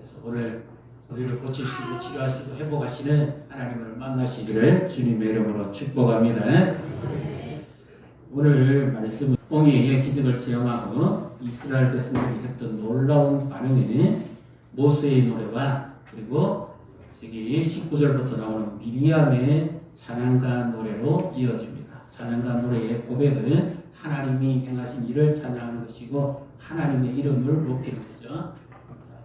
그래서 오늘 우리를 고치시고 치료하시고 회복하시는 하나님을 만나시기를 주님의 이름으로 축복합니다. 오늘 말씀은 홍해의 기적을 체험하고 이스라엘 백성들이 했던 놀라운 반응이 모세의 노래와 그리고 저기 19절부터 나오는 미리암의 찬양가 노래로 이어집니다. 찬양가 노래의 고백은 하나님이 행하신 일을 찬양하는 것이고 하나님의 이름을 높이는 거죠.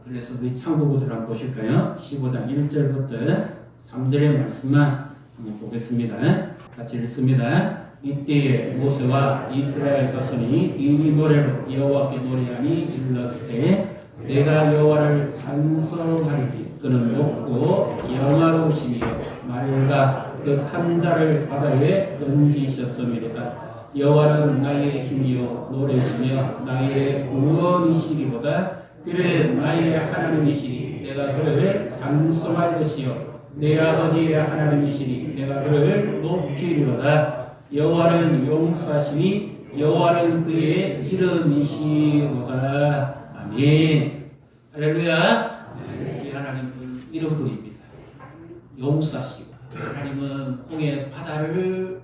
그래서 우리 참고구절 한번 보실까요? 15장 1절부터 3절의 말씀만 한번 보겠습니다. 같이 읽습니다. 이때에 모세와 이스라엘 자손이 이 노래로 여호와께 노래하니 일렀으되 내가 여호와를 찬송하리니 그는 높고 영화로우시며 맑아 그 한 자를 바다에 던지셨음이로다. 여호와는 나의 힘이요 노래시며 나의 구원이시리로다. 그는 나의 하나님이시니 내가 그를 찬송할 것이요 내 아버지의 하나님이시니 내가 그를 높이리로다. 여호와는 용사시니 여호와는 그의 이름이시로다. 아멘. 할렐루야. 이 하나님은 이름뿐입니다. 용사시고 하나님은 홍해 바다를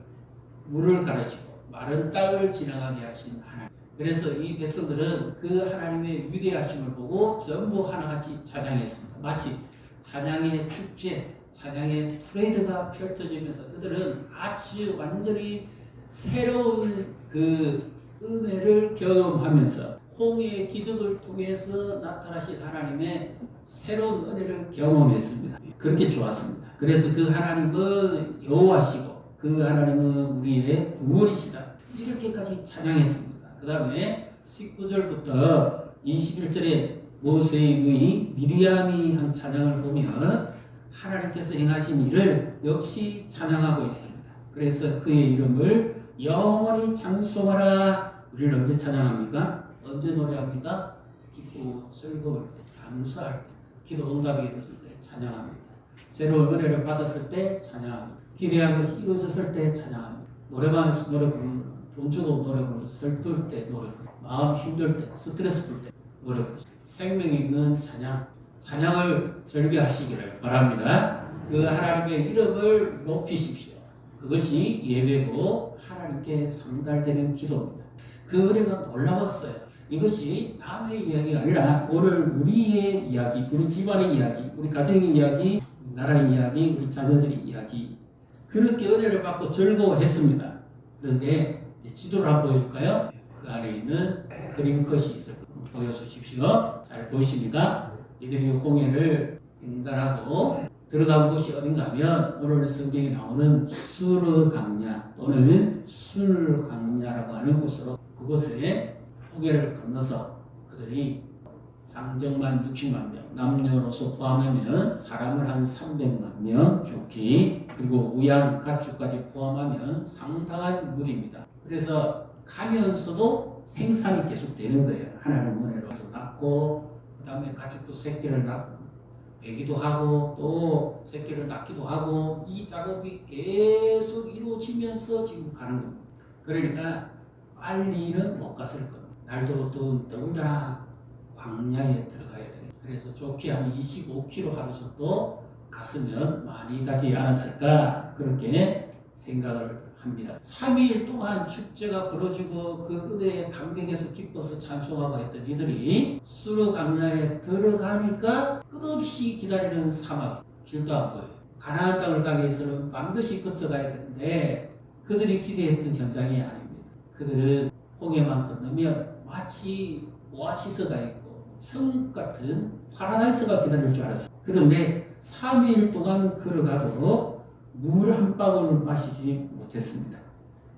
물을 가르치고 마른 땅을 지나가게 하신 하나님. 그래서 이 백성들은 그 하나님의 위대하심을 보고 전부 하나같이 찬양했습니다. 마치 찬양의 축제, 찬양의 프레이드가 펼쳐지면서 그들은 아주 완전히 새로운 그 은혜를 경험하면서 홍해의 기적을 통해서 나타나신 하나님의 새로운 은혜를 경험했습니다. 그렇게 좋았습니다. 그래서 그 하나님은 여호와시고 그 하나님은 우리의 구원이시다. 이렇게까지 찬양했습니다. 그 다음에 19절부터 21절에 모세의 누이 미리암이 한 찬양을 보면 하나님께서 행하신 일을 역시 찬양하고 있습니다. 그래서 그의 이름을 영원히 찬송하라. 우리는 언제 찬양합니까? 언제 노래합니까? 기쁘고 즐거울 때, 감사할 때, 기도 응답이 이루어질 때 찬양합니다. 새로운 은혜를 받았을 때 찬양합니다. 기대한 것이 이루어졌을 때 찬양합니다. 노래방에서 노래 부르는 돈 주고 노래 부르는 설툴 때 노래 부르는 마음 힘들 때 스트레스 풀 때 노래 부르는 생명 있는 찬양을 즐겨하시기를 바랍니다. 그 하나님의 이름을 높이십시오. 그것이 예배고 하나님께 상달되는 기도입니다. 그 은혜가 놀라웠어요. 이것이 남의 이야기가 아니라 오늘 우리의 이야기, 우리 집안의 이야기, 우리 가정의 이야기, 나라의 이야기, 우리 자녀들의 이야기. 그렇게 은혜를 받고 즐거워했습니다. 그런데 이제 지도를 한번 보여줄까요? 그 안에 있는 그림 컷이 있을 거예요. 보여주십시오. 잘 보이십니까? 이들이 홍해를 횡단하고 들어간 곳이 어딘가 하면 오늘 성경에 나오는 수르 강야 또는 술 강야라고 하는 곳으로 그곳에 홍해를 건너서 그들이 장정만 60만 명, 남녀노소 포함하면 사람을 한 300만 명 죽기 그리고 우양 가축까지 포함하면 상당한 무리입니다. 그래서 가면서도 생산이 계속 되는 거예요. 하나님 은혜로 낳고 그 다음에 가축도 새끼를 낳고 배기도 하고 또 새끼를 낳기도 하고 이 작업이 계속 이루어지면서 지금 가는 겁니다. 그러니까 빨리는 못 갔을 겁니다. 날도 더군다나 광야에 들어가야 돼요. 그래서 좋게 한 25km 하루 정도 갔으면 많이 가지 않았을까 그렇게 생각을 합니다. 3일 동안 축제가 벌어지고 그 은혜에 감격해서 기뻐서 찬송하고 했던 이들이 수르 강야에 들어가니까 끝없이 기다리는 사막, 길도 안 보여요. 가나안 땅을 가기 위해서는 반드시 거쳐가야 되는데 그들이 기대했던 현장이 아닙니다. 그들은 홍해만 건너면 마치 오아시스가 있고 천국 같은 파라다이스가 기다릴 줄 알았어요. 그런데 3일 동안 걸어가도 물 한 방울 마시지 못했습니다.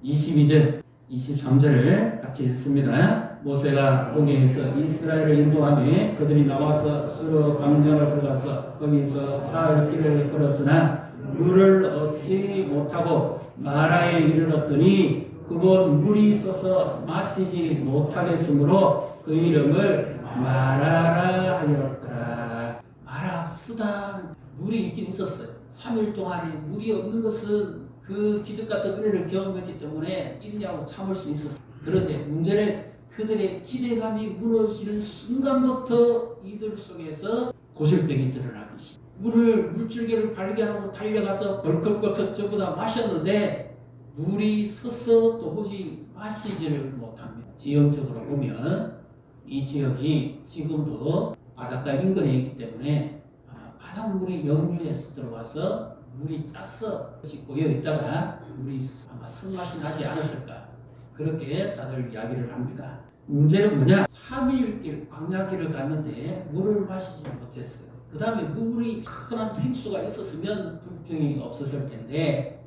22절, 23절을 같이 읽습니다. 모세가 홍해에서 이스라엘을 인도하며 그들이 나와서 수르 강변으로 들어가서 거기서 사흘 길을 걸었으나 물을 얻지 못하고 마라에 이르렀더니 그곳 물이 있어서 마시지 못하겠으므로 그 이름을 마라라 하였더라. 마라 쓰다 물이 있긴 있었어요. 3일 동안에 물이 없는 것은 그 기적 같은 은혜를 경험했기 때문에 있냐고 참을 수 있었어요. 그런데 문제는 그들의 기대감이 무너지는 순간부터 이들 속에서 고질병이 드러나기 시작. 물줄기를 발견하고 달려가서 벌컥벌컥 전부 다 마셨는데 물이 서서 도무지 마시지를 못합니다. 지형적으로 보면 이 지역이 지금도 바닷가 인근에 있기 때문에 바닷물이 역류해서 들어와서 물이 짜서 고여 있다가 물이 아마 쓴맛이 나지 않았을까, 그렇게 다들 이야기를 합니다. 문제는 뭐냐? 3일 광야길을 갔는데 물을 마시지 못했어요. 그 다음에 물이 흔한 생수가 있었으면 불평이 없었을 텐데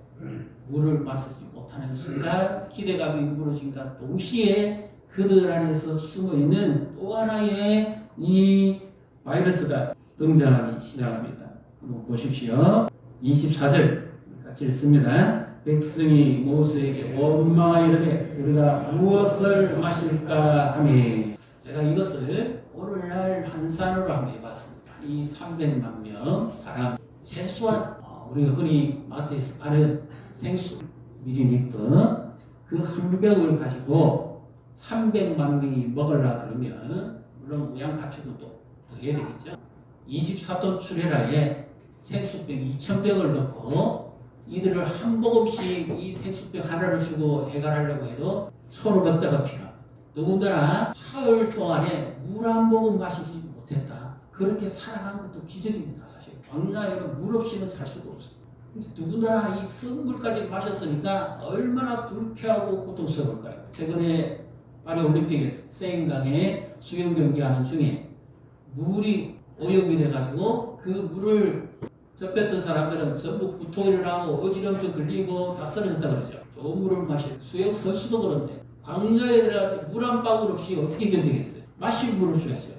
물을 마시지 못하는 순간 기대감이 무너진과 동시에 그들 안에서 숨어있는 또 하나의 이 바이러스가 등장하기 시작합니다. 한번 보십시오. 24절 같이 읽습니다. 백성이 모세에게 원망하여 이르되 우리가 무엇을 마실까 하매. 제가 이것을 오늘날 환산으로 한번 해봤습니다. 이 300만 명 사람, 최소한 우리가 흔히 마트에서 파는 생수 미리리터 그 한 병을 가지고 300만 명이 먹으려고 그러면 물론 우양가축은 또 더 해야 되겠죠. 24톤 출혈하에 생수병 2,000병을 넣고 이들을 한 모금씩 이 생수병 하나를 주고 해결하려고 해도 1,500대가 필요합니다. 더군다나 사흘 동안에 물 한 모금 마시지 못했다. 그렇게 살아간 것도 기적입니다. 사실 광야에는 물 없이는 살 수도 없어요. 누구나 이 쓴 물까지 마셨으니까 얼마나 불쾌하고 고통스러울까요? 최근에 파리올림픽에서 세인강에 수영 경기하는 중에 물이 오염이 돼가지고 그 물을 접했던 사람들은 전부 구토를 하고 어지럼증 걸리고 다 쓰러졌다 그러죠. 좋은 물을 마실 수영 선수도 그런데 광야에 들어가서 물 한 방울 없이 어떻게 견디겠어요? 마실 물을 줘야죠.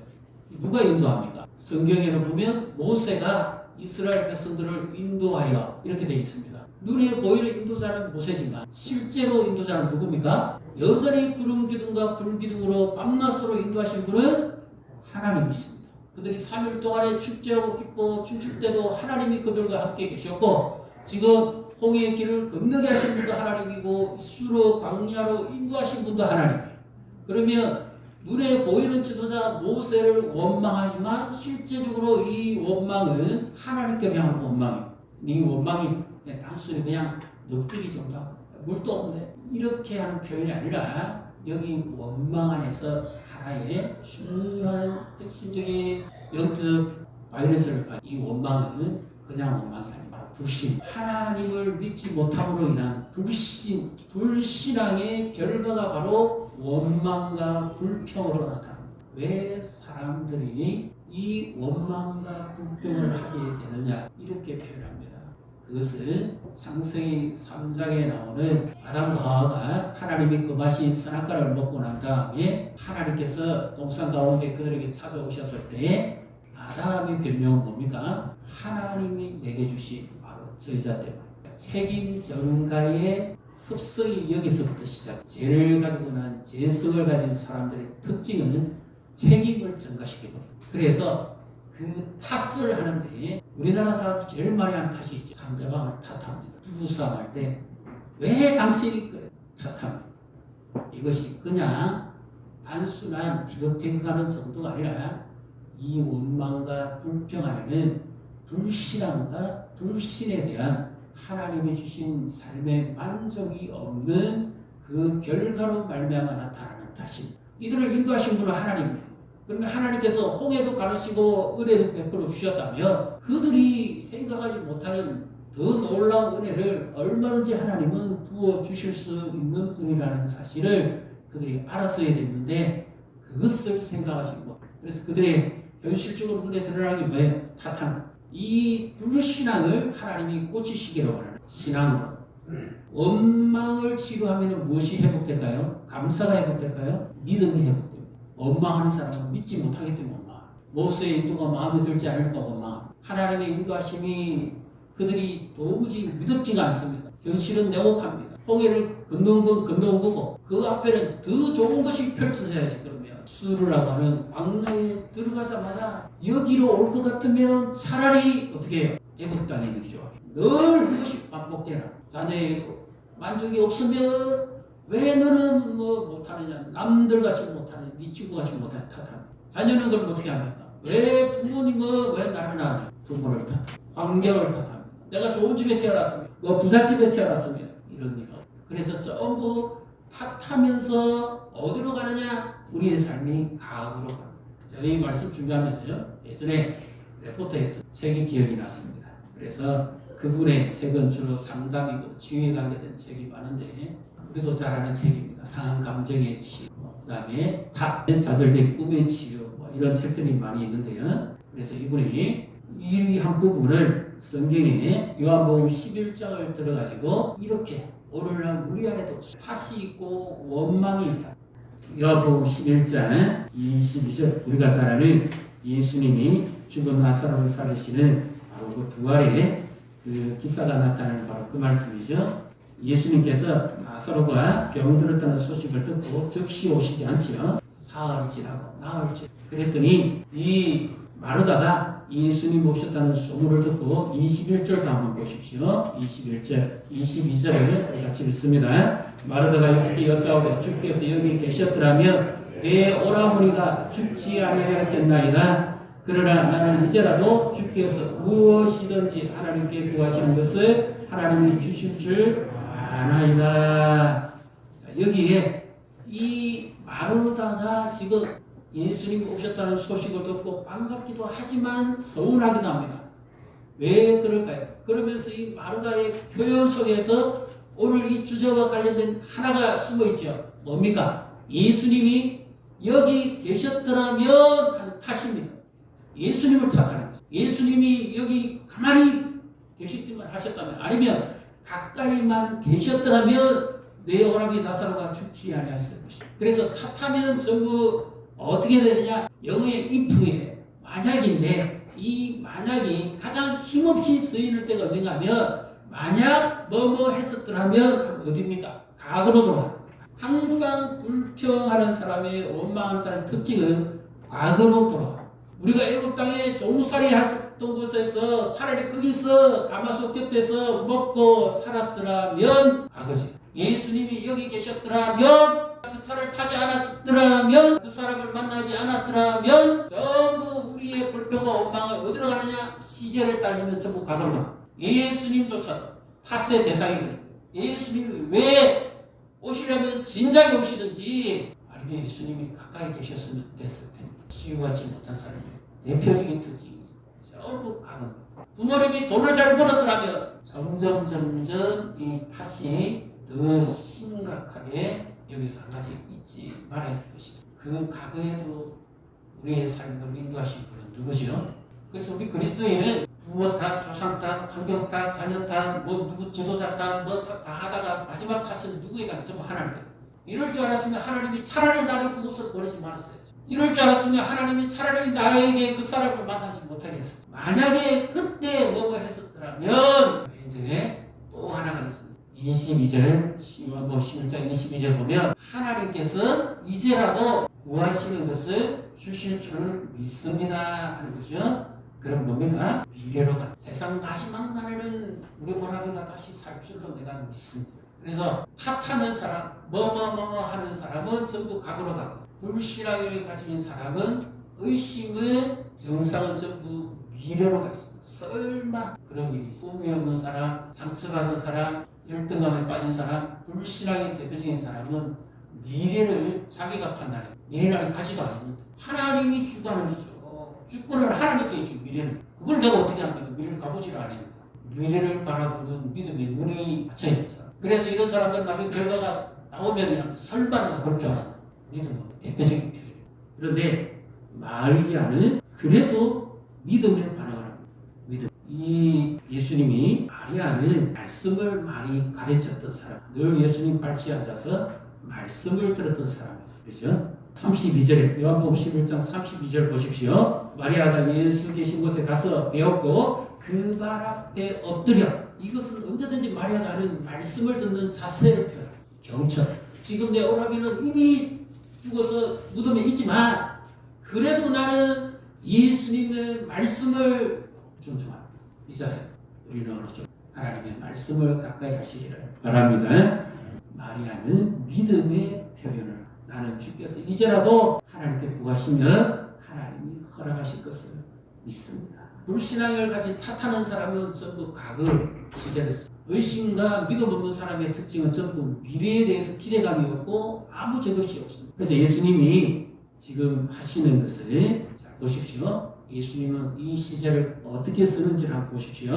누가 인도합니까? 성경에는 보면 모세가 이스라엘 백성들을 인도하여 이렇게 되어 있습니다. 눈에 보이는 인도자는 모세지만 실제로 인도자는 누굽니까? 여전히 구름 기둥과 불 기둥으로 밤낮으로 인도하신 분은 하나님이십니다. 그들이 3일 동안에 축제하고 기뻐 춤출 때도 하나님이 그들과 함께 계셨고, 지금 홍해의 길을 건너게 하신 분도 하나님이고 수로 광야로 인도하신 분도 하나님이에요. 그러면 눈에 보이는 지도자 모세를 원망하지만 실제적으로 이 원망은 하나님께 향한 원망이에요. 이 원망이 단순히 그냥 넋두리 정도 물도 없는데 이렇게 하는 표현이 아니라 여기 원망 안에서 하나의 중요한 핵심적인 영적 바이러스를 가진 이 원망은 그냥 원망이 아니라 불신, 하나님을 믿지 못함으로 인한 불신앙의 결과가 바로 원망과 불평으로 나타납니다. 왜 사람들이 이 원망과 불평을 하게 되느냐, 이렇게 표현합니다. 그것은 창세기 3장에 나오는 아담과 하와가 하나님이 금하신 선악과를 먹고 난 다음에 하나님께서 동산 가운데 그들에게 찾아오셨을 때 아담의 변명은 뭡니까? 하나님이 내게 주신 바로 저희자 때문에 책임 전가의 습성이 여기서부터 시작. 죄를 가지고 난 죄성을 가진 사람들의 특징은 책임을 전가시키고, 그래서 그 탓을 하는데 우리나라 사람들 제일 많이 하는 탓이 있죠. 상대방을 탓합니다. 부부싸움 할 때 왜 당신이 그래? 탓합니다. 이것이 그냥 단순한 티격태격하는 정도가 아니라 이 원망과 불평 안에는 불신앙과 불신에 대한 하나님이 주신 삶의 만족이 없는 그 결과로 말미암아 나타나는 탓입니다. 이들을 인도하신 분은 하나님입니다. 그러면 하나님께서 홍해도 가르치고 은혜를 베풀어 주셨다면 그들이 생각하지 못하는 더 놀라운 은혜를 얼마든지 하나님은 부어 주실 수 있는 분이라는 사실을 그들이 알았어야 됐는데 그것을 생각하지 못. 그래서 그들의 현실적으로 눈에 드러나는 게 뭐예요? 탓하는. 이 불신앙을 하나님이 고치시기로 하는 신앙으로. 원망을 치료하면 무엇이 회복될까요? 감사가 회복될까요? 믿음이 회복됩니다. 원망하는 사람은 믿지 못하기 때문에 원망. 모세의 인도가 마음에 들지 않을까 원망. 하나님의 인도하심이 그들이 도무지 믿음지가 않습니다. 현실은 냉혹합니다. 홍해를 건너온 건 건너온 거고 그 앞에는 더 좋은 것이 펼쳐져야지. 그러면 수르라고 하는 광야에 들어가자마자 여기로 올 것 같으면 차라리 어떻게 해요? 애굽 땅에 있는 게 좋아. 늘 그것이 반복되나. 자녀의 만족이 없으면 왜 너는 뭐 못하느냐, 남들같이 못하느냐, 네 친구같이 못하느냐 탓하는. 자녀는 그럼 어떻게 합니까? 왜 부모님은 왜 나를 낳았냐? 부모를 탓, 환경을 탓합니다. 내가 좋은 집에 태어났으면, 뭐 부잣집에 태어났으면 이런 일. 그래서 전부 탓하면서 어디로 가느냐? 우리의 삶이 가으로 갑니다. 저희 말씀 준비하면서요. 예전에 레포트했던 책이 기억이 났습니다. 그래서 그분의 책은 주로 상담이고 치유에 관계된 책이 많은데 우리도 잘 아는 책입니다. 상한 감정의 치유, 그 다음에 탓, 좌절된 꿈의 치유 뭐 이런 책들이 많이 있는데요. 그래서 이분이 이 한 부분을 성경에 요한복음 11장을 들어가지고 이렇게 오늘날 우리 안에도 탓이 있고 원망이 있다. 요한복음 11장 22절 우리가 잘 아는 예수님이 죽은 나사로를 살리시는 바로 그 부활의 그 기사가 나타나는 바로 그 말씀이죠. 예수님께서 나사로가 병들었다는 소식을 듣고 즉시 오시지 않지요. 사흘이 지나고 나흘이 지나고 그랬더니 이 마르다가 예수님 오셨다는 소문을 듣고 21절도 한번 보십시오. 21절, 22절을 같이 읽습니다. 마르다가 예수께 여짜오되 주께서 여기 계셨더라면 내 오라버니가 죽지 아니하였겠나이다. 그러나 나는 이제라도 주께서 무엇이든지 하나님께 구하시는 것을 하나님이 주실 줄 아나이다. 여기에 이 마르다가 지금 예수님이 오셨다는 소식을 듣고 반갑기도 하지만 서운하기도 합니다. 왜 그럴까요? 그러면서 이 마르다의 표현 속에서 오늘 이 주제와 관련된 하나가 숨어 있죠. 뭡니까? 예수님이 여기 계셨더라면 하는 탓입니다. 예수님을 탓하는 거죠. 예수님이 여기 가만히 계시기만 하셨다면 아니면 가까이만 계셨더라면 내 오라비 나사로가 죽지 아니하였을 것이다. 그래서 탓하면 전부 어떻게 되느냐? 영어의 if에 만약인데 이 만약이 가장 힘없이 쓰이는 때가 어딘가 하면 만약 뭐뭐 했었더라면 어디입니까? 과거로 돌아가. 항상 불평하는 사람의 원망하는 사람의 특징은 과거로 돌아가. 우리가 애국 땅에 종살이 했던 곳에서 차라리 거기서 가마솥 곁에서 먹고 살았더라면 과거지. 예수님이 여기 계셨더라면 그 차를 타지 않았더라면 그 사람을 만나지 않았더라면 전부 우리의 불평과 원망을 어디로 가느냐? 시제를 따지면 전부 과거로 가. 예수님조차도 탓의 대상이 돼요. 예수님이 왜 오시려면 진작에 오시든지 아니면 예수님이 가까이 계셨으면 됐을 텐데 치유하지 못한 사람의 대표적인 특징이 전부 과거. 부모님이 돈을 잘 벌었더라면 점점 이 탓이 더 심각하게 여기서 한 가지 잊지 말아야 될 것이 있습니다. 그 과거에도 우리의 삶을 인도하신 분은 누구죠? 그래서 우리 그리스도인은 부모 탓, 조상 탓, 환경 탓, 자녀 탓, 뭐 누구 지도자 탓, 뭐 다 하다가 마지막 탓은 누구에게 전부 하나님. 이럴 줄 알았으면 하나님이 차라리 나를 그곳으로 보내지 말았어요. 이럴 줄 알았으면 하나님이 차라리 나에게 그 사람을 만나지 못하게 했었어요. 만약에 그때 뭐뭐 했었더라면 이제 또 하나가 있습니다. 22절, 11장 22절 보면 하나님께서 이제라도 구하시는 것을 주실 줄 믿습니다 하는 거죠. 그럼 뭡니까? 미래로 가. 세상 마지막 날에는 우리 오라비가 다시 살 줄로 내가 믿습니다. 그래서 탓하는 사람, 뭐뭐뭐 하는 사람은 전부 과거로 가고 불신앙을 가진 사람은 의심의 정상은 전부 미래로 가 있습니다. 설마 그런 일이 있어. 꿈이 없는 사람, 상처받은 사람, 열등감에 빠진 사람, 불신앙의 대표적인 사람은 미래를 자기가 판단해. 미래를 가지도 않는데 하나님이 주관하죠. 주권을 하나님께 준 미래는 그걸 내가 어떻게 합니까? 미래를 가보지를 않으니까. 미래를 바라보는 믿음의 눈이 닫혀 있는 사람. 그래서 이런 사람들은 나중에 결과가 나오면 설마 내가 그럴 줄 알았다. 믿음은 대표적인 표현이에요. 그런데 마리아는 그래도 믿음에 반응을 합니다. 믿음. 이 예수님이 마리아는 말씀을 많이 가르쳤던 사람. 늘 예수님 발치에 앉아서 말씀을 들었던 사람이에요. 그렇죠? 32절에 요한복음 11장 32절 보십시오. 마리아가 예수 계신 곳에 가서 배웠고 그 발 앞에 엎드려. 이것은 언제든지 마리아가 하는 말씀을 듣는 자세를 표현합니다. 경청. 지금 내 오라비는 이미 죽어서 무덤에 있지만 그래도 나는 예수님의 말씀을 존중합니다. 이 자세. 우리는 어느 쪽 하나님의 말씀을 가까이 하시기를 바랍니다. 마리아는 믿음의 표현을 나는 주께서 이제라도 하나님께 구하시면 하나님이 허락하실 것을 믿습니다. 불신앙을 가진 탓하는 사람은 전부 과거 시제를 씁니다. 의심과 믿음 없는 사람의 특징은 전부 미래에 대해서 기대감이 없고 아무 저것이 없습니다. 그래서 예수님이 지금 하시는 것을 자 보십시오. 예수님은 이 시제를 어떻게 쓰는지를 한번 보십시오.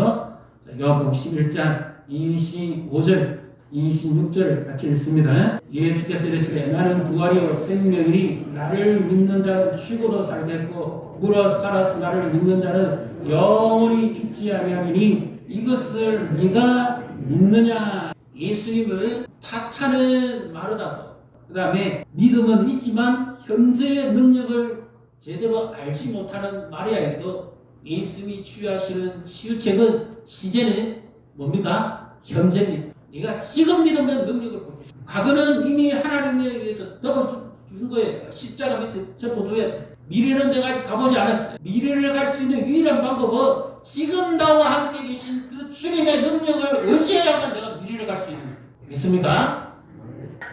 자, 요한복음 11장 25절 26절을 같이 읽습니다. 예수께서 이르시되 나는 부활이요 생명이니 나를 믿는 자는 죽어도 살겠고 물어 살아서 나를 믿는 자는 영원히 죽지 아니하리니 이것을 네가 믿느냐. 예수님을 탓하는 마르다도 그 다음에 믿음은 있지만 현재의 능력을 제대로 알지 못하는 마리아에도 예수님이 치유하시는 치유책은 시제는 뭡니까? 현재입니다. 네가 지금 믿으면 능력을 볼 것이다. 과거는 이미 하나님에 의해서 덮어준 거예요. 십자가 밑에 접어줘야 돼. 미래는 내가 아직 가보지 않았어요. 미래를 갈 수 있는 유일한 방법은 지금 나와 함께 계신 그 주님의 능력을 의지해야만 내가 미래를 갈 수 있는 거예요. 믿습니까?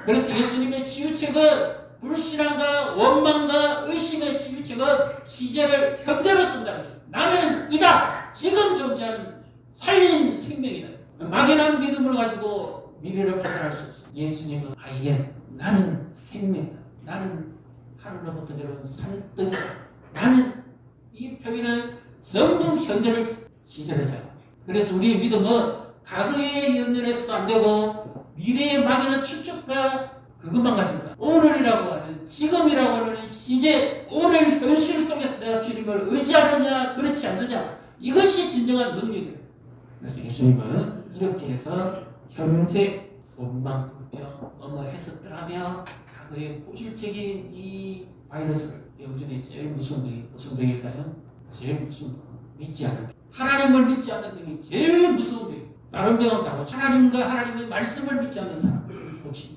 그래서 예수님의 치유책은 불신앙과 원망과 의심의 치유책은 시제를 현재로 쓴다는 거예요. 나는 이다. 지금 존재하는 살린 생명이다. 막연한 믿음을 가지고 미래를 판단할 수 없어. 예수님은 아예 나는 생명이다. 나는 하늘로부터 내려온 산뜻이다. 나는 이 표현은 전부 현재를 시제를 사용합니다. 그래서 우리의 믿음은 과거에 연연해서도 안 되고 미래의 막연한 추측과 그것만 가집니다. 오늘이라고 하는 지금이라고 하는 시제 오늘 현실 속에서 내가 주님을 의지하느냐 그렇지 않느냐 이것이 진정한 능력이에요. 그래서 예수님은 이렇게 해서 현재 원망 불평 뭐뭐 했었더라며 과거의 고질적인 이 바이러스를 우주에 제일 무서운 병이 무슨 병일까요? 제일 무서운 병 믿지 않는 병. 하나님을 믿지 않는 병이 제일 무서운 병이에요. 다른 병은 다 고쳐. 하나님과 하나님의 말씀을 믿지 않는 사람 고치는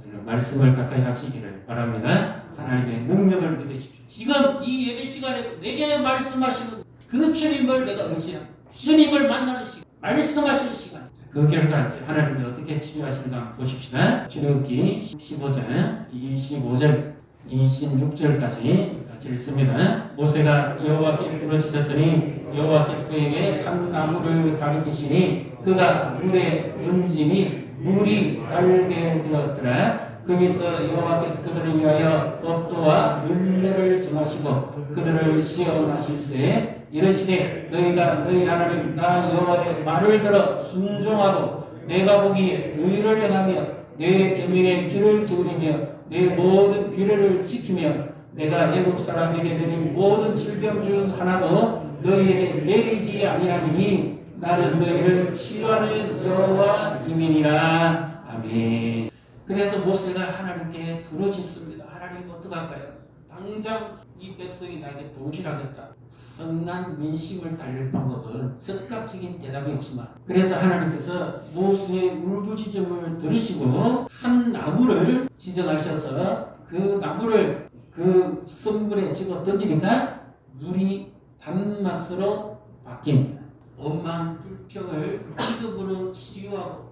거예요. 말씀을 가까이 하시기를 바랍니다. 하나님의 능력을 믿으십시오. 지금 이 예배 시간에 내게 말씀하시는 그 주님을 내가 의지하고 주님을 만나는 시간, 말씀하시는 시간. 그 결과 이제 하나님이 어떻게 치료하시는가 한번 보십시다. 출애굽기 15장 25절 26절까지 같이 읽습니다. 모세가 여호와께 부르짖었더니 여호와께서 그에게 한 나무를 가리키시니 그가 물에 던지니 물이 달게 되었더라. 거기서 여호와께서 그들을 위하여 법도와 율례를 정하시고 그들을 시험하실세 이르시되 너희가 너희 하나님 나 여호와의 말을 들어 순종하고 내가 보기에 의를 행하며 내 계명의 귀를 기울이며 내 모든 규례를 지키며 내가 애국 사람에게 내린 모든 질병 중 하나도 너희에게 내리지 아니하리니 나는 너희를 치료하는 여호와임이니라. 아멘. 그래서 모세가 하나님께 부르짖습니다. 하나님 어떡할까요? 당장 이 백성이 나에게 동질하겠다. 성난 민심을 달랠 방법은 즉각적인 대답이 없지만 그래서 하나님께서 모세의 울부짖음을 들으시고 한 나무를 지정하셔서 그 나무를 그 선물에 집어 던지니까 물이 단맛으로 바뀝니다. 원망 불평을 믿음으로 치유하고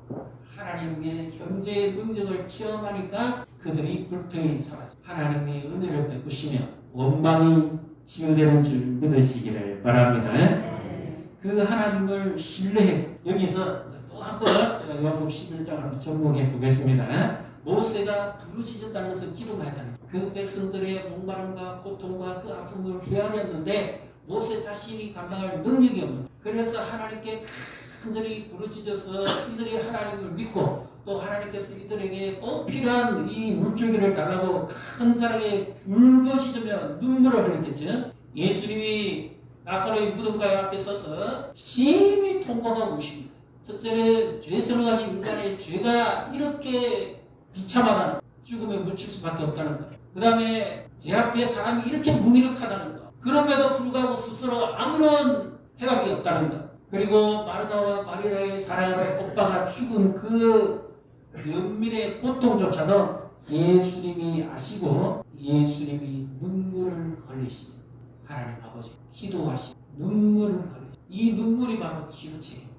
하나님의 현재의 능력을 체험하니까 그들이 불평이 사라집니다. 하나님의 은혜를 베푸시며 원망이 치유되는 줄 믿으시기를 바랍니다. 그 하나님을 신뢰해 여기서 또 한 번 제가 요한복음 11장을 한번 접목해 보겠습니다. 모세가 부르짖었다는 것은 기도하였다는 그 백성들의 목마름과 고통과 그 아픔을 헤아렸는데 모세 자신이 감당할 능력이 없는 그래서 하나님께 간절히 부르짖어서 이들이 하나님을 믿고 또 하나님께서 이들에게 꼭 필요한 이 물줄기를 달라고 간절하게 울부짖으며 눈물을 흘렸겠죠. 예수님이 나사로의 무덤가 앞에 서서 심히 통곡하고 우십니다. 첫째는 죄성을 가진 인간의 죄가 이렇게 비참하다는 죽음에 묻힐 수밖에 없다는 것. 그 다음에 제 앞에 사람이 이렇게 무기력하다는 것. 그럼에도 불구하고 스스로 아무런 해답이 없다는 것. 그리고 마르다와 마리아의 사랑하는 오빠가 죽은 그 연민의 고통조차도 예수님이 아시고 예수님이 눈물을 흘리십니다. 하나님 아버지 기도하시고 눈물을 흘리십니다. 이 눈물이 바로 치유체예요.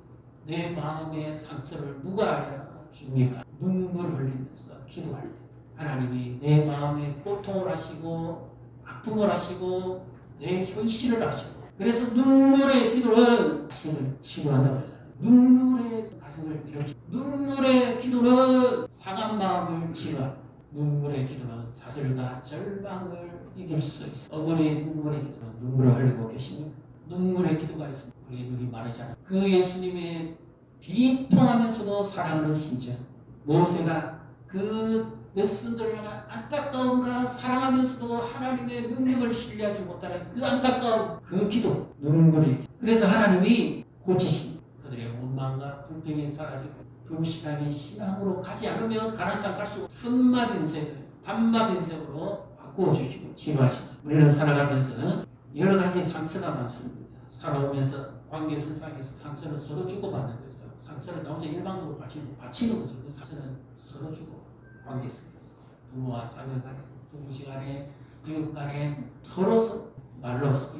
내 마음의 상처를 누가 알아서 줍니까? 눈물을 흘리면서 기도할 때 하나님이 내 마음의 고통을 하시고 아픔을 하시고 내 현실을 아시고 그래서 눈물의 기도는 가슴을 치료한다고 그러잖아요. 눈물의 가슴을 이렇게 눈물의 기도는 상한 마음을 치료하고 눈물의 기도는 좌절과 절망을 이길 수 있어. 어머니의 눈물의 기도는 눈물을 흘리고 계십니다. 눈물의 기도가 있습니다. 우리의 눈이 마르지 않아. 그 예수님의 비통하면서도 사랑하는 심정. 모세가 그 백성들을 향한 안타까움과 사랑하면서도 하나님의 능력을 신뢰하지 못하는 그 안타까움, 그 기도, 눈물의 기도. 그래서 하나님이 고치십니다. 그들의 원망과 불평이 사라지고 불신앙의 신앙으로 가지 않으면 가나안 땅 갈 수 없고 쓴맛 인생, 단맛 인생으로 바꾸어주시고 치료하시고 우리는 살아가면서 여러 가지 상처가 많습니다. 살아오면서 관계 선상에서 상처는 서로 주고받는 거죠. 상처를 나 혼자 일방적으로 바치는 거죠. 그 상처는 서로 주고 관계 속에서 부모와 자녀 간에, 부부지 간에, 이웃 간에 서로서 말로서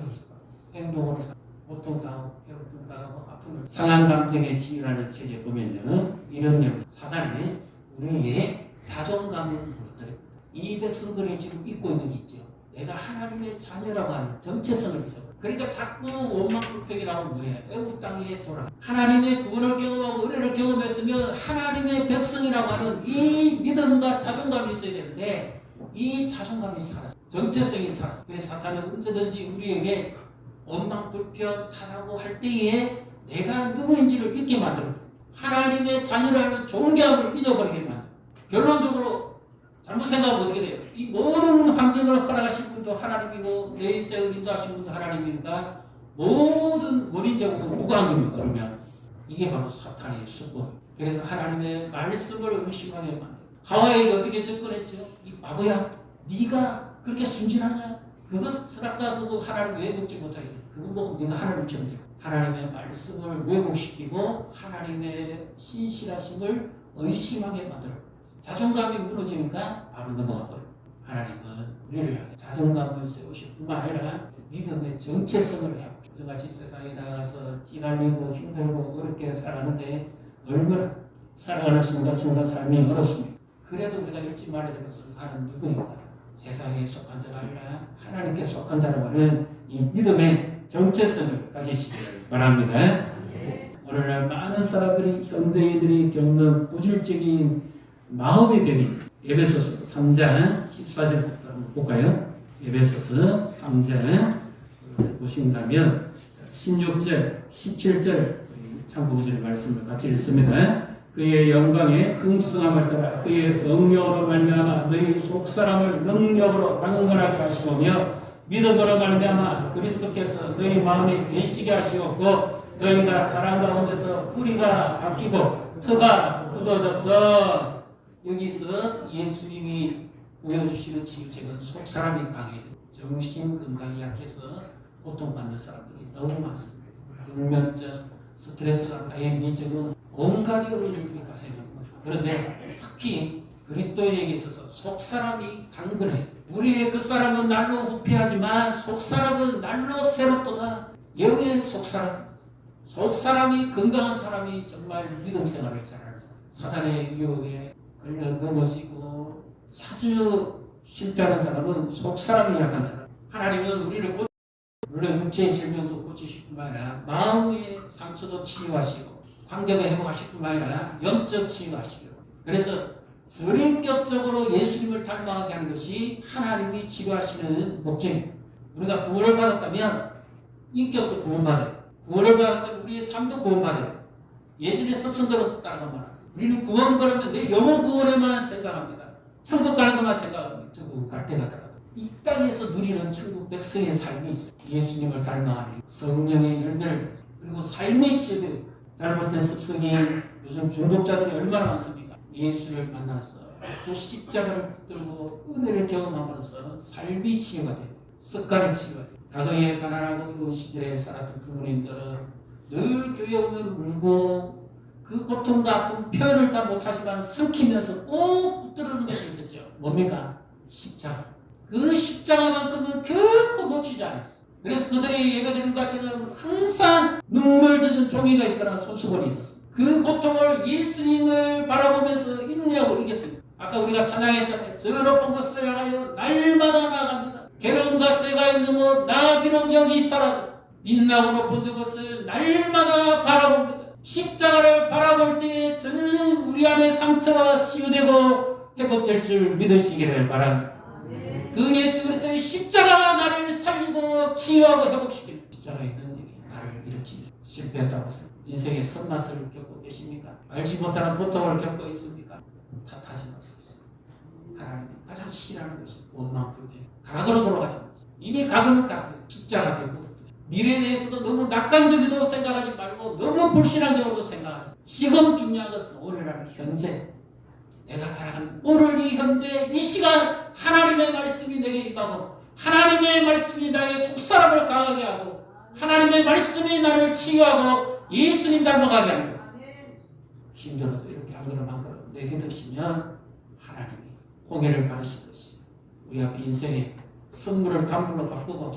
행동으로 고통당하고 괴롭힘당하고 아픔을 상한 감정에 치유하는 책에 보면요. 이런 내용 사단이 우리의 자존감을 무너뜨립니다. 이 백성들이 지금 잊고 있는 게 있죠. 내가 하나님의 자녀라고 하는 정체성을 잊어버려. 그러니까 자꾸 원망 불평이 나오면 뭐예요? 애국 땅에 돌아. 하나님의 구원을 경험하고 은혜를 경험했으면 하나님의 백성이라고 하는 이 믿음과 자존감이 있어야 되는데 이 자존감이 사라져. 정체성이 사라져. 그래서 사탄은 언제든지 우리에게 원망 불평 타라고 할 때에 내가 누구인지를 잊게 만들어. 하나님의 자녀라는 존귀함을 잊어버리게 만들어. 결론적으로 잘못 생각하면 어떻게 돼요? 이 모든 환경을 허락하신 분도 하나님이고 내 인생을 인도하신 분도 하나님이니까 모든 원인 제공은 누가 한 겁니까? 그러면 이게 바로 사탄의 속법. 그래서 하나님의 말씀을 의심하게 만들어. 하와이가 어떻게 접근했죠? 이 바보야, 네가 그렇게 순진하냐? 그것을 아까 그거 하나님 왜곡지 못하겠어. 그건 뭐 네가 하나님 처럼 돼. 하나님의 말씀을 왜곡시키고 하나님의 신실하심을 의심하게 만들어. 자존감이 무너지니까 바로 넘어가 버려. 하나님은 우리를 향해 자존감을 세우실 뿐만 아니라 믿음의 정체성을 해요. 저같이 세상에 나가서 찌날리고 힘들고 어렵게 살아가는데 얼마나 살아가는 순간순간 삶이 어렵습니다. 그래도 우리가 잊지 말아야 될 것은 나는 누구인가? 세상에 속한 자가 아니라 하나님께 속한 자라고 하는 이 믿음의 정체성을 가지시기를 바랍니다. 오늘날 많은 사람들이 현대인들이 겪는 고질적인 마음의 병이 있습니다. 에베소서 3장 14절부터 한번 볼까요? 에베소서 3장 보신다면 16절, 17절 참고구절 말씀을 같이 읽습니다. 그의 영광의 풍성함을 따라 그의 성령으로 말미암아 너희 속사람을 능력으로 강건하게 하시오며 믿음으로 말미암아 그리스도께서 너희 마음에 계시게 하시었고 너희가 사랑 가운데서 뿌리가 바뀌고 터가 굳어져서 여기서 예수님이 보여주시는 치유책은 속사람이 강해져 정신 건강이 약해서 고통받는 사람들이 너무 많습니다. 불면증, 스트레스가 다행이지만 온갖 어려움들이 다 생깁니다. 그런데 특히 그리스도인에게 있어서 속사람이 강건해. 우리의 그 사람은 날로 후패하지만 속사람은 날로 새롭도다. 영의 속사람. 속사람이 건강한 사람이 정말 믿음 생활을 잘하는 사람. 사단의 유혹에 걸려 넘어지고 자주 실패하는 사람은 속사람이 약한 사람. 하나님은 우리를 물론 육체의 질병도 고치실 뿐만 아니라 마음의 상처도 치유하시고 관계도 회복하실 뿐만 아니라 영적 치유하시고 그래서 전인격적으로 예수님을 닮아가게 하는 것이 하나님이 치료하시는 목적입니다. 우리가 구원을 받았다면 인격도 구원받아요. 구원을 받았다면 우리의 삶도 구원받아요. 예전에 섭성대로 따라가면 우리는 구원을 받으면 내 영혼 구원에만 생각합니다. 천국 가는 것만 생각합니다. 천국 갈 때가 더라도 이 땅에서 누리는 천국 백성의 삶이 있어요. 예수님을 닮아가는 성령의 열매를 그리고 삶의 치유도 잘못된 습성이 요즘 중독자들이 얼마나 많습니까? 예수를 만나서 그 십자가를 붙들고 은혜를 경험함으로써 삶이 치유가 돼요. 습관이 치유가 돼요. 과거에 가난하고 어려운 시절에 살았던 부모님들은 늘 교회 오면 울고 그 고통과 아픔 표현을 다 못하지만 삼키면서 꼭 붙들는 것이 있었죠. 뭡니까? 십자가. 그 십자가만큼은 결코 놓치지 않았어요. 그래서 그들의 예배드린 가서는 항상 눈물 젖은 종이가 있거나 손수건이 있었어요. 그 고통을 예수님을 바라보면서 인내하고 이겼던. 아까 우리가 찬양했잖아요. 저 높은 곳을 향하여 날마다 나아갑니다. 괴로움과 죄가 있는 나 비록 여기 살아도 빛나고 높은 저것을 날마다 바라봅니다. 십자가를 바라볼 때 저는 우리 안에 상처가 치유되고 회복될 줄 믿으시기를 바랍니다. 그 예수 그리스도의 십자가가 나를 살리고 치유하고 회복시킵니다. 십자가에 있는 일이 나를 일으키기 실패했다고 생각합니다. 인생의 선맛을 겪고 계십니까? 알지 못하는 고통을 겪고 있습니까? 탓하지 마십시오. 하나님이 가장 싫어하는 것이 원망 불평. 과거로 돌아가십니다. 이미 과거는 과거예요. 십자가 되고 미래에 대해서도 너무 낙관적으로 생각하지 말고 너무 불신앙적으로 생각하지 마십시오. 지금 중요한 것은 오늘이라는 현재, 내가 살아가는 오늘 이 현재 이 시간 하나님의 말씀이 내게 임하고 하나님의 말씀이 나의 속사람을 강하게 하고 하나님의 말씀이 나를 치유하고 예수님 닮아가게 하는 거예요. 힘들어도 이렇게 한 걸음 한 걸음 내딛으시면 하나님이 홍해를 가르치듯이 우리 앞에 인생의 선물을 단물로 바꾸고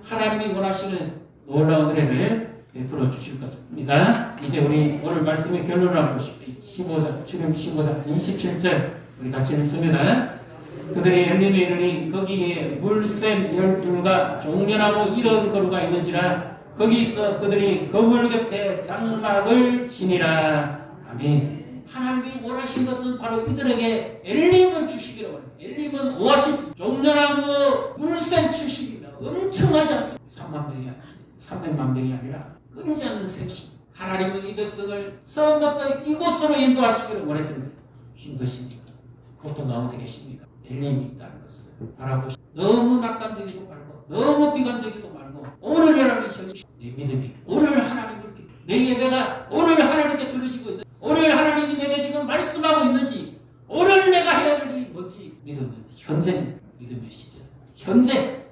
하나님이 원하시는 놀라운 은혜를 베풀어 주실 것입니다. 이제 우리 오늘 말씀의 결론을 한번 보십시오. 15장, 출애굽 15장 27절 우리 같이 읽습니다. 그들이 엘림에 이르니 거기에 물샘 12가 종려나무 이런 거루가 있는지라 거기서 그들이 거물 곁에 장막을 지니라. 아멘. 하나님이 원하신 것은 바로 이들에게 엘림을 주시기로 원해요. 엘림은 오아시스, 종려나무 물샘 70입니다. 엄청나지 않습니다. 3만 명이 아니라 300만 명이 아니라 끊이지 않는 생식. 하나님은 이 백성을 처음부터 이곳으로 인도하시기를 원했던 거예요. 힘드십니까? 고통 가운데 계십니까? 엘림이 있다는 것을 바라보시고 너무 낙관적이고 말고 너무 비관적이고 말고 오늘이라는 현실, 내 믿음이 오늘 하나님께 내 예배가 오늘 하나님께 들려지고 있는 오늘 하나님이 내게 지금 말씀하고 있는지 오늘 내가 해야 할 일이 뭔지 믿음은 현재 믿음의 시절 현재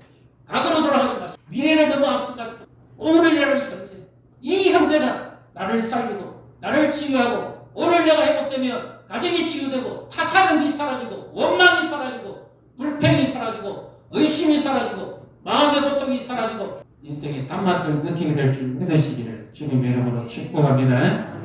과거로 돌아가지 마시고 미래를 너무 앞서가지 오늘이라는 현재 이 현재가 나를 살리고 나를 치유하고 오늘 내가 회복되면 가정이 치유되고 탓하는 게 사라지고 원망이 사라지고 불평이 사라지고 의심이 사라지고 마음의 고통이 사라지고 인생의 단맛을 느끼게 될 줄 믿으시기를 주님의 이름으로 축복합니다.